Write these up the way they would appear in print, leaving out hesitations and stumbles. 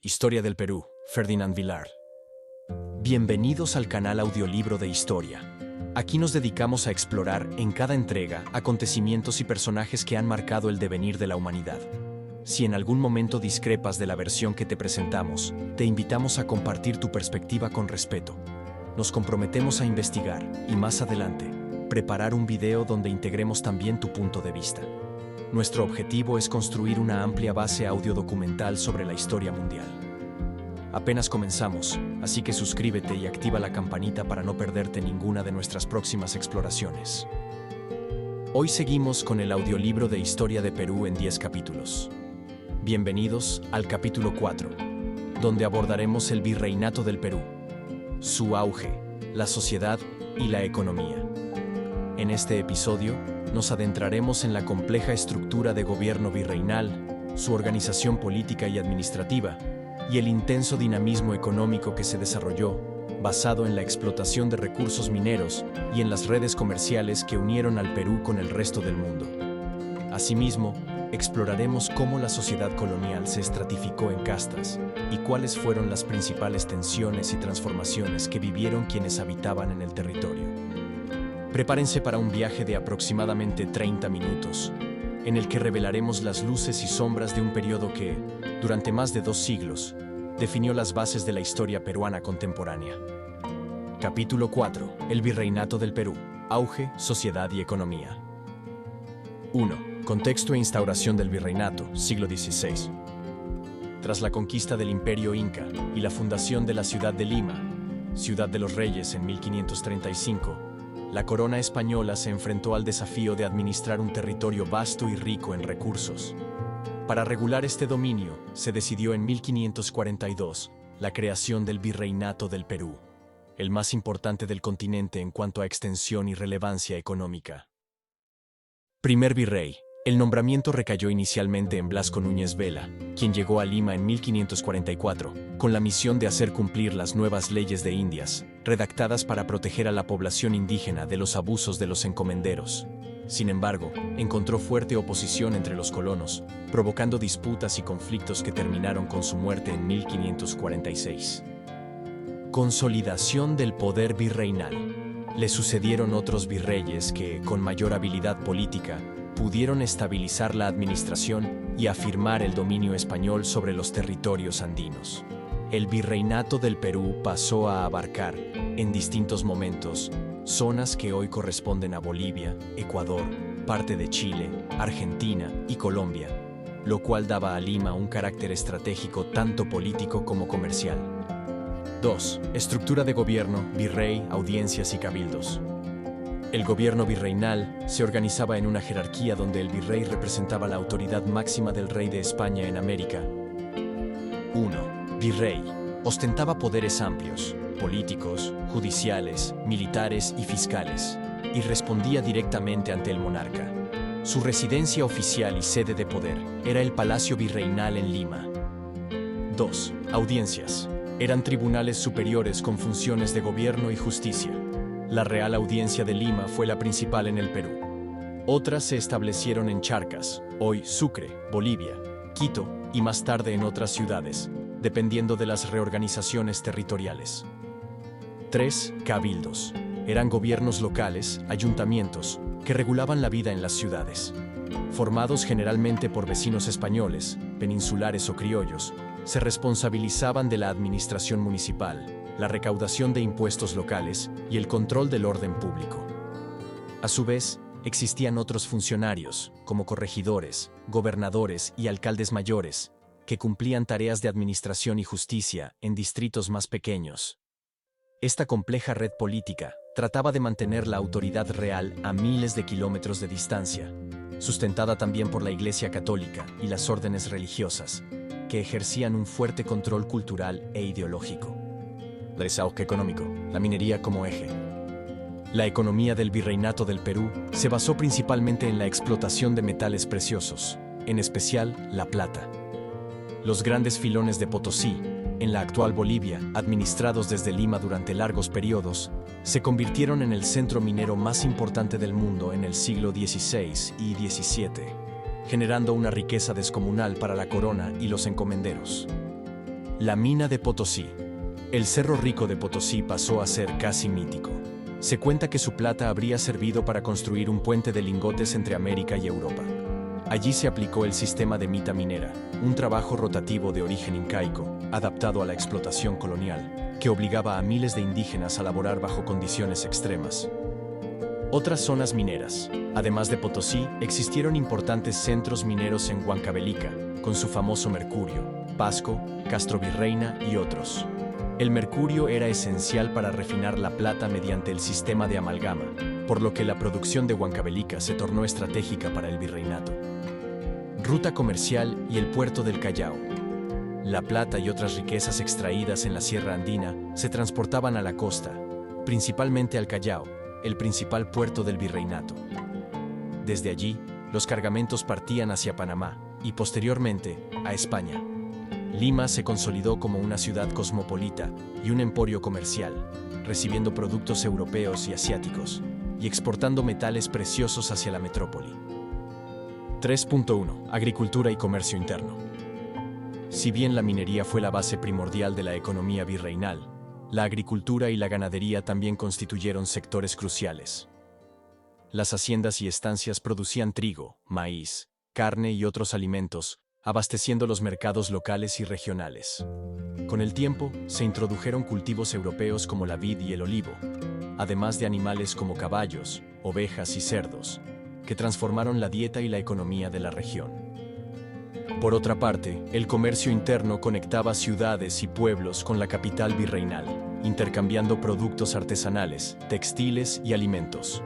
Historia del Perú, Ferdinand Vilar. Bienvenidos al canal Audiolibro de Historia. Aquí nos dedicamos a explorar, en cada entrega, acontecimientos y personajes que han marcado el devenir de la humanidad. Si en algún momento discrepas de la versión que te presentamos, te invitamos a compartir tu perspectiva con respeto. Nos comprometemos a investigar y, más adelante, preparar un video donde integremos también tu punto de vista. Nuestro objetivo es construir una amplia base audiodocumental sobre la historia mundial. Apenas comenzamos, así que suscríbete y activa la campanita para no perderte ninguna de nuestras próximas exploraciones. Hoy seguimos con el audiolibro de Historia de Perú en 10 capítulos. Bienvenidos al capítulo 4, donde abordaremos el Virreinato del Perú, su auge, la sociedad y la economía. En este episodio, nos adentraremos en la compleja estructura de gobierno virreinal, su organización política y administrativa, y el intenso dinamismo económico que se desarrolló, basado en la explotación de recursos mineros y en las redes comerciales que unieron al Perú con el resto del mundo. Asimismo, exploraremos cómo la sociedad colonial se estratificó en castas y cuáles fueron las principales tensiones y transformaciones que vivieron quienes habitaban en el territorio. Prepárense para un viaje de aproximadamente 30 minutos, en el que revelaremos las luces y sombras de un periodo que, durante más de 2 siglos, definió las bases de la historia peruana contemporánea. Capítulo 4. El Virreinato del Perú. Auge, sociedad y economía. 1. Contexto e instauración del Virreinato, siglo XVI. Tras la conquista del Imperio Inca y la fundación de la ciudad de Lima, Ciudad de los Reyes en 1535, la corona española se enfrentó al desafío de administrar un territorio vasto y rico en recursos. Para regular este dominio, se decidió en 1542 la creación del Virreinato del Perú, el más importante del continente en cuanto a extensión y relevancia económica. Primer virrey. El nombramiento recayó inicialmente en Blasco Núñez Vela, quien llegó a Lima en 1544, con la misión de hacer cumplir las nuevas leyes de Indias, redactadas para proteger a la población indígena de los abusos de los encomenderos. Sin embargo, encontró fuerte oposición entre los colonos, provocando disputas y conflictos que terminaron con su muerte en 1546. Consolidación del poder virreinal. Le sucedieron otros virreyes que, con mayor habilidad política, pudieron estabilizar la administración y afirmar el dominio español sobre los territorios andinos. El Virreinato del Perú pasó a abarcar, en distintos momentos, zonas que hoy corresponden a Bolivia, Ecuador, parte de Chile, Argentina y Colombia, lo cual daba a Lima un carácter estratégico tanto político como comercial. 2. Estructura de gobierno, virrey, audiencias y cabildos. El gobierno virreinal se organizaba en una jerarquía donde el virrey representaba la autoridad máxima del rey de España en América. 1. Virrey. Ostentaba poderes amplios, políticos, judiciales, militares y fiscales, y respondía directamente ante el monarca. Su residencia oficial y sede de poder era el Palacio Virreinal en Lima. 2. Audiencias. Eran tribunales superiores con funciones de gobierno y justicia. La Real Audiencia de Lima fue la principal en el Perú. Otras se establecieron en Charcas, hoy Sucre, Bolivia, Quito y más tarde en otras ciudades, dependiendo de las reorganizaciones territoriales. 3. Cabildos. Eran gobiernos locales, ayuntamientos, que regulaban la vida en las ciudades. Formados generalmente por vecinos españoles, peninsulares o criollos, se responsabilizaban de la administración municipal, la recaudación de impuestos locales y el control del orden público. A su vez, existían otros funcionarios, como corregidores, gobernadores y alcaldes mayores, que cumplían tareas de administración y justicia en distritos más pequeños. Esta compleja red política trataba de mantener la autoridad real a miles de kilómetros de distancia, sustentada también por la Iglesia Católica y las órdenes religiosas, que ejercían un fuerte control cultural e ideológico. Desauge económico, la minería como eje. La economía del Virreinato del Perú se basó principalmente en la explotación de metales preciosos, en especial la plata. Los grandes filones de Potosí, en la actual Bolivia, administrados desde Lima durante largos periodos, se convirtieron en el centro minero más importante del mundo en el siglo XVI y XVII, generando una riqueza descomunal para la corona y los encomenderos. La mina de Potosí. El Cerro Rico de Potosí pasó a ser casi mítico. Se cuenta que su plata habría servido para construir un puente de lingotes entre América y Europa. Allí se aplicó el sistema de mita minera, un trabajo rotativo de origen incaico, adaptado a la explotación colonial, que obligaba a miles de indígenas a laborar bajo condiciones extremas. Otras zonas mineras. Además de Potosí, existieron importantes centros mineros en Huancavelica, con su famoso mercurio, Pasco, Castrovirreina y otros. El mercurio era esencial para refinar la plata mediante el sistema de amalgama, por lo que la producción de Huancavelica se tornó estratégica para el virreinato. Ruta comercial y el puerto del Callao. La plata y otras riquezas extraídas en la Sierra Andina se transportaban a la costa, principalmente al Callao, el principal puerto del virreinato. Desde allí, los cargamentos partían hacia Panamá y posteriormente a España. Lima se consolidó como una ciudad cosmopolita y un emporio comercial, recibiendo productos europeos y asiáticos y exportando metales preciosos hacia la metrópoli. 3.1. Agricultura y comercio interno. Si bien la minería fue la base primordial de la economía virreinal, la agricultura y la ganadería también constituyeron sectores cruciales. Las haciendas y estancias producían trigo, maíz, carne y otros alimentos, abasteciendo los mercados locales y regionales. Con el tiempo, se introdujeron cultivos europeos como la vid y el olivo, además de animales como caballos, ovejas y cerdos, que transformaron la dieta y la economía de la región. Por otra parte, el comercio interno conectaba ciudades y pueblos con la capital virreinal, intercambiando productos artesanales, textiles y alimentos.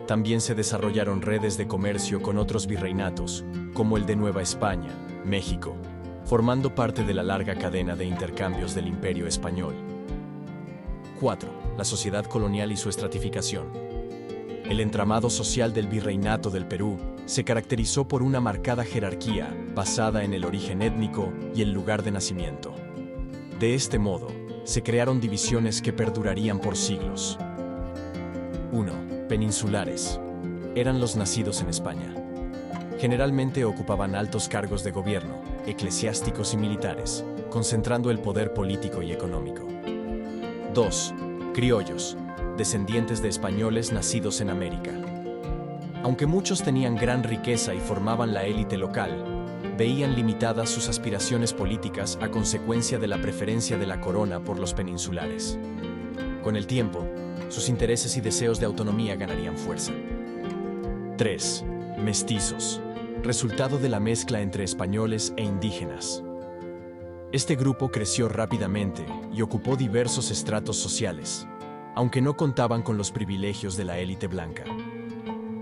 También se desarrollaron redes de comercio con otros virreinatos, como el de Nueva España, México, formando parte de la larga cadena de intercambios del Imperio Español. 4. La sociedad colonial y su estratificación. El entramado social del virreinato del Perú se caracterizó por una marcada jerarquía basada en el origen étnico y el lugar de nacimiento. De este modo, se crearon divisiones que perdurarían por siglos. 1. Peninsulares. Eran los nacidos en España. Generalmente ocupaban altos cargos de gobierno, eclesiásticos y militares, concentrando el poder político y económico. 2. Criollos, descendientes de españoles nacidos en América. Aunque muchos tenían gran riqueza y formaban la élite local, veían limitadas sus aspiraciones políticas a consecuencia de la preferencia de la corona por los peninsulares. Con el tiempo, sus intereses y deseos de autonomía ganarían fuerza. 3. Mestizos, resultado de la mezcla entre españoles e indígenas. Este grupo creció rápidamente y ocupó diversos estratos sociales, aunque no contaban con los privilegios de la élite blanca.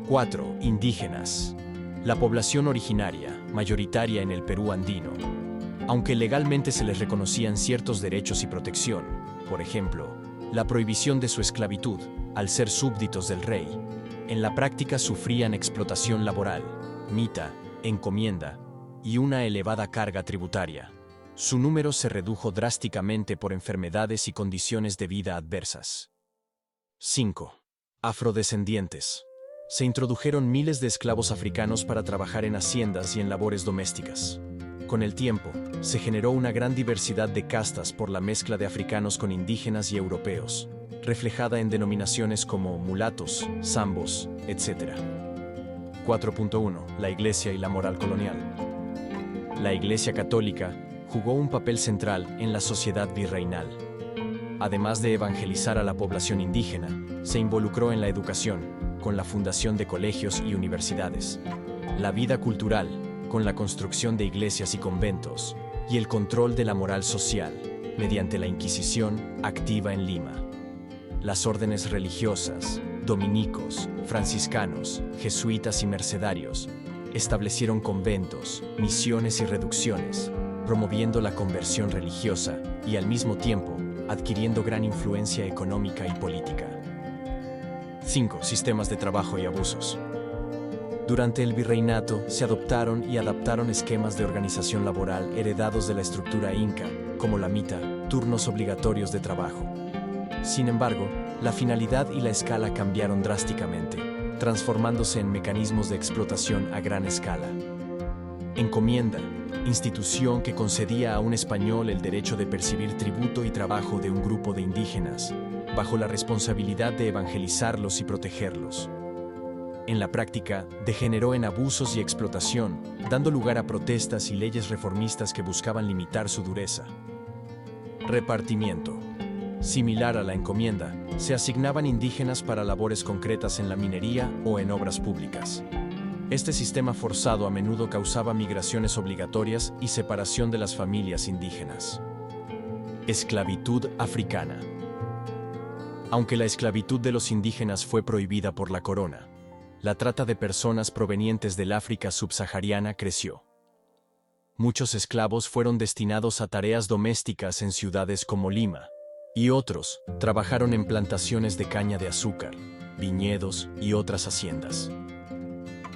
4. Indígenas. La población originaria, mayoritaria en el Perú andino. Aunque legalmente se les reconocían ciertos derechos y protección, por ejemplo, la prohibición de su esclavitud, al ser súbditos del rey, en la práctica sufrían explotación laboral, mita, encomienda y una elevada carga tributaria. Su número se redujo drásticamente por enfermedades y condiciones de vida adversas. 5. Afrodescendientes. Se introdujeron miles de esclavos africanos para trabajar en haciendas y en labores domésticas. Con el tiempo, se generó una gran diversidad de castas por la mezcla de africanos con indígenas y europeos, reflejada en denominaciones como mulatos, zambos, etc. 4.1. La Iglesia y la moral colonial. La Iglesia católica jugó un papel central en la sociedad virreinal. Además de evangelizar a la población indígena, se involucró en la educación, con la fundación de colegios y universidades, la vida cultural, con la construcción de iglesias y conventos, y el control de la moral social, mediante la Inquisición activa en Lima. Las órdenes religiosas, dominicos, franciscanos, jesuitas y mercedarios, establecieron conventos, misiones y reducciones, promoviendo la conversión religiosa y al mismo tiempo adquiriendo gran influencia económica y política. 5. Sistemas de trabajo y abusos. Durante el virreinato se adoptaron y adaptaron esquemas de organización laboral heredados de la estructura inca, como la mita, turnos obligatorios de trabajo. Sin embargo, la finalidad y la escala cambiaron drásticamente, transformándose en mecanismos de explotación a gran escala. Encomienda, institución que concedía a un español el derecho de percibir tributo y trabajo de un grupo de indígenas, bajo la responsabilidad de evangelizarlos y protegerlos. En la práctica, degeneró en abusos y explotación, dando lugar a protestas y leyes reformistas que buscaban limitar su dureza. Repartimiento. Similar a la encomienda, se asignaban indígenas para labores concretas en la minería o en obras públicas. Este sistema forzado a menudo causaba migraciones obligatorias y separación de las familias indígenas. Esclavitud africana. Aunque la esclavitud de los indígenas fue prohibida por la corona, la trata de personas provenientes del África subsahariana creció. Muchos esclavos fueron destinados a tareas domésticas en ciudades como Lima, y otros trabajaron en plantaciones de caña de azúcar, viñedos y otras haciendas.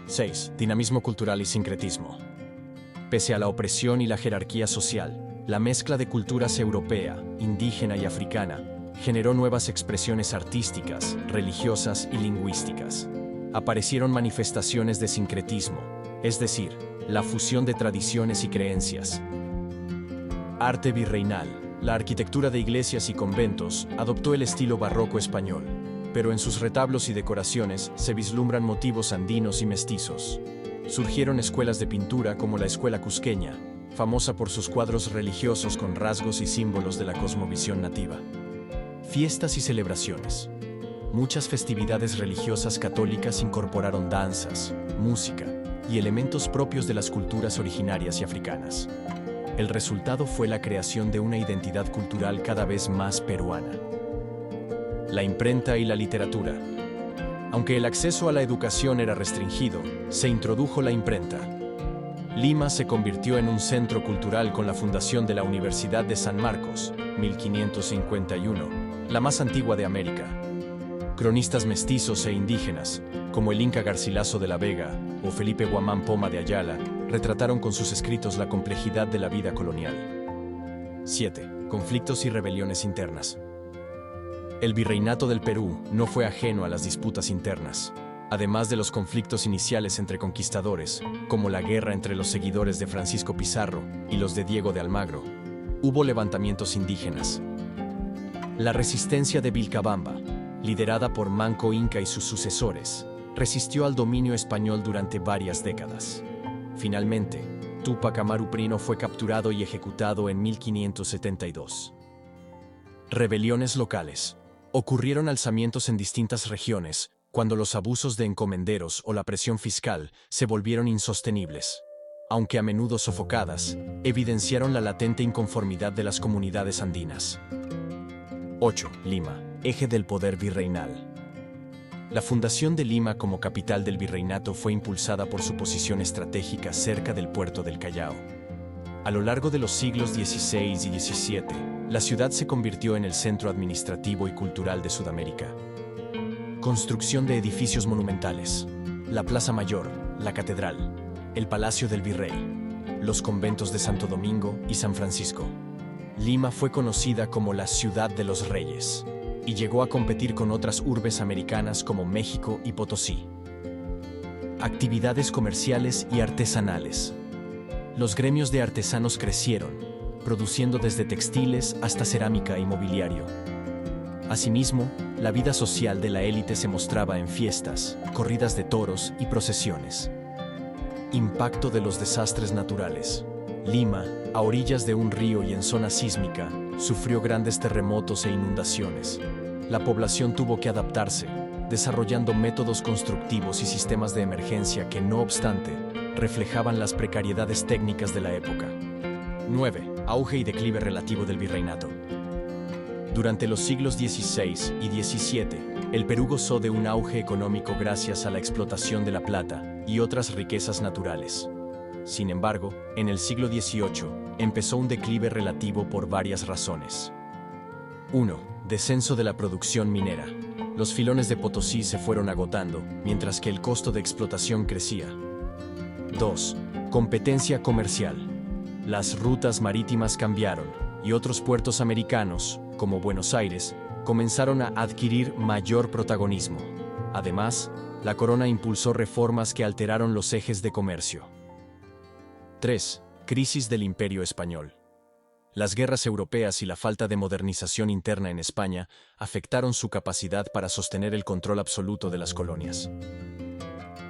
6. Dinamismo cultural y sincretismo. Pese a la opresión y la jerarquía social, la mezcla de culturas europea, indígena y africana generó nuevas expresiones artísticas, religiosas y lingüísticas. Aparecieron manifestaciones de sincretismo, es decir, la fusión de tradiciones y creencias. Arte virreinal. La arquitectura de iglesias y conventos adoptó el estilo barroco español, pero en sus retablos y decoraciones se vislumbran motivos andinos y mestizos. Surgieron escuelas de pintura como la Escuela Cusqueña, famosa por sus cuadros religiosos con rasgos y símbolos de la cosmovisión nativa. Fiestas y celebraciones. Muchas festividades religiosas católicas incorporaron danzas, música y elementos propios de las culturas originarias y africanas. El resultado fue la creación de una identidad cultural cada vez más peruana. La imprenta y la literatura. Aunque el acceso a la educación era restringido, se introdujo la imprenta. Lima se convirtió en un centro cultural con la fundación de la Universidad de San Marcos, 1551, la más antigua de América. Cronistas mestizos e indígenas, como el Inca Garcilaso de la Vega o Felipe Guamán Poma de Ayala, retrataron con sus escritos la complejidad de la vida colonial. 7. Conflictos y rebeliones internas. El virreinato del Perú no fue ajeno a las disputas internas. Además de los conflictos iniciales entre conquistadores, como la guerra entre los seguidores de Francisco Pizarro y los de Diego de Almagro, hubo levantamientos indígenas. La resistencia de Vilcabamba, liderada por Manco Inca y sus sucesores, resistió al dominio español durante varias décadas. Finalmente, Túpac Amaru Prino fue capturado y ejecutado en 1572. Rebeliones locales. Ocurrieron alzamientos en distintas regiones, cuando los abusos de encomenderos o la presión fiscal se volvieron insostenibles. Aunque a menudo sofocadas, evidenciaron la latente inconformidad de las comunidades andinas. 8. Lima, eje del poder virreinal. La fundación de Lima como capital del virreinato fue impulsada por su posición estratégica cerca del puerto del Callao. A lo largo de los siglos XVI y XVII, la ciudad se convirtió en el centro administrativo y cultural de Sudamérica. Construcción de edificios monumentales. La Plaza Mayor, la Catedral, el Palacio del Virrey, los conventos de Santo Domingo y San Francisco. Lima fue conocida como la Ciudad de los Reyes y llegó a competir con otras urbes americanas como México y Potosí. Actividades comerciales y artesanales. Los gremios de artesanos crecieron, produciendo desde textiles hasta cerámica y mobiliario. Asimismo, la vida social de la élite se mostraba en fiestas, corridas de toros y procesiones. Impacto de los desastres naturales. Lima, a orillas de un río y en zona sísmica, sufrió grandes terremotos e inundaciones. La población tuvo que adaptarse, desarrollando métodos constructivos y sistemas de emergencia que, no obstante, reflejaban las precariedades técnicas de la época. 9. Auge y declive relativo del virreinato. Durante los siglos XVI y XVII, el Perú gozó de un auge económico gracias a la explotación de la plata y otras riquezas naturales. Sin embargo, en el siglo XVIII, empezó un declive relativo por varias razones. 1. Descenso de la producción minera. Los filones de Potosí se fueron agotando, mientras que el costo de explotación crecía. 2. Competencia comercial. Las rutas marítimas cambiaron, y otros puertos americanos, como Buenos Aires, comenzaron a adquirir mayor protagonismo. Además, la corona impulsó reformas que alteraron los ejes de comercio. 3. Crisis del Imperio Español. Las guerras europeas y la falta de modernización interna en España afectaron su capacidad para sostener el control absoluto de las colonias.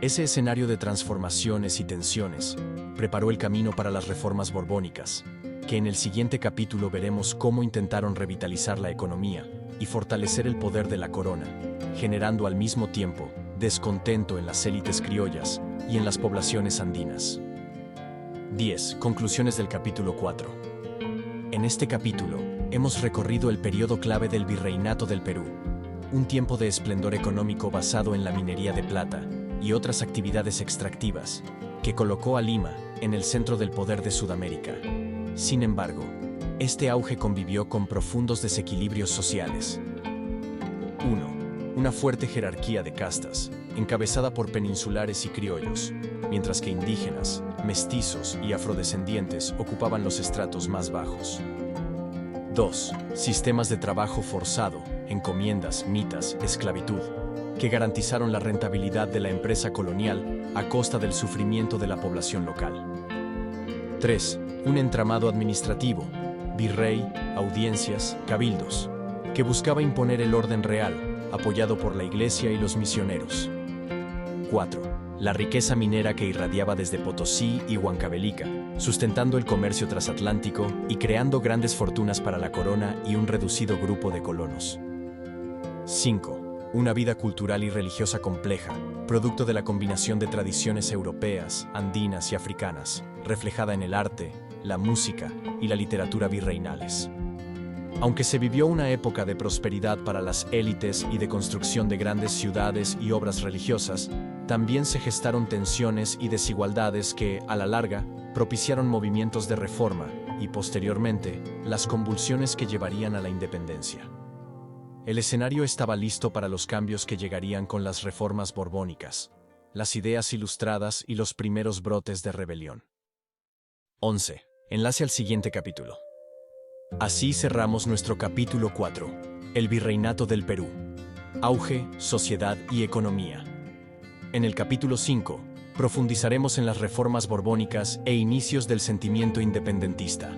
Ese escenario de transformaciones y tensiones preparó el camino para las reformas borbónicas, que en el siguiente capítulo veremos cómo intentaron revitalizar la economía y fortalecer el poder de la corona, generando al mismo tiempo descontento en las élites criollas y en las poblaciones andinas. 10. Conclusiones del capítulo 4. En este capítulo, hemos recorrido el periodo clave del Virreinato del Perú, un tiempo de esplendor económico basado en la minería de plata y otras actividades extractivas, que colocó a Lima en el centro del poder de Sudamérica. Sin embargo, este auge convivió con profundos desequilibrios sociales. 1. Una fuerte jerarquía de castas, encabezada por peninsulares y criollos, mientras que indígenas, mestizos y afrodescendientes ocupaban los estratos más bajos. 2. Sistemas de trabajo forzado, encomiendas, mitas, esclavitud, que garantizaron la rentabilidad de la empresa colonial a costa del sufrimiento de la población local. 3. Un entramado administrativo, virrey, audiencias, cabildos, que buscaba imponer el orden real, apoyado por la Iglesia y los misioneros. 4. La riqueza minera que irradiaba desde Potosí y Huancavelica, sustentando el comercio transatlántico y creando grandes fortunas para la corona y un reducido grupo de colonos. 5. Una vida cultural y religiosa compleja, producto de la combinación de tradiciones europeas, andinas y africanas, reflejada en el arte, la música y la literatura virreinales. Aunque se vivió una época de prosperidad para las élites y de construcción de grandes ciudades y obras religiosas, también se gestaron tensiones y desigualdades que, a la larga, propiciaron movimientos de reforma y, posteriormente, las convulsiones que llevarían a la independencia. El escenario estaba listo para los cambios que llegarían con las reformas borbónicas, las ideas ilustradas y los primeros brotes de rebelión. 11. Enlace al siguiente capítulo. Así cerramos nuestro capítulo 4, el Virreinato del Perú. Auge, sociedad y economía. En el capítulo 5, profundizaremos en las reformas borbónicas e inicios del sentimiento independentista.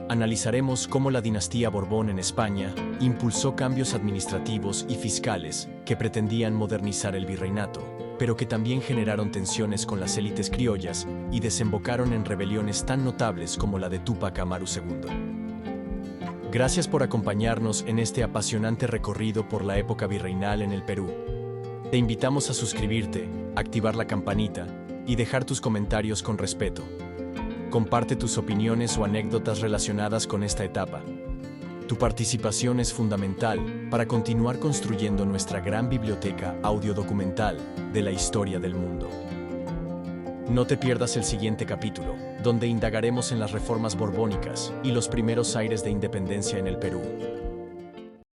Analizaremos cómo la dinastía Borbón en España impulsó cambios administrativos y fiscales que pretendían modernizar el virreinato, pero que también generaron tensiones con las élites criollas y desembocaron en rebeliones tan notables como la de Túpac Amaru II. Gracias por acompañarnos en este apasionante recorrido por la época virreinal en el Perú. Te invitamos a suscribirte, activar la campanita y dejar tus comentarios con respeto. Comparte tus opiniones o anécdotas relacionadas con esta etapa. Tu participación es fundamental para continuar construyendo nuestra gran biblioteca audiodocumental de la historia del mundo. No te pierdas el siguiente capítulo, donde indagaremos en las reformas borbónicas y los primeros aires de independencia en el Perú.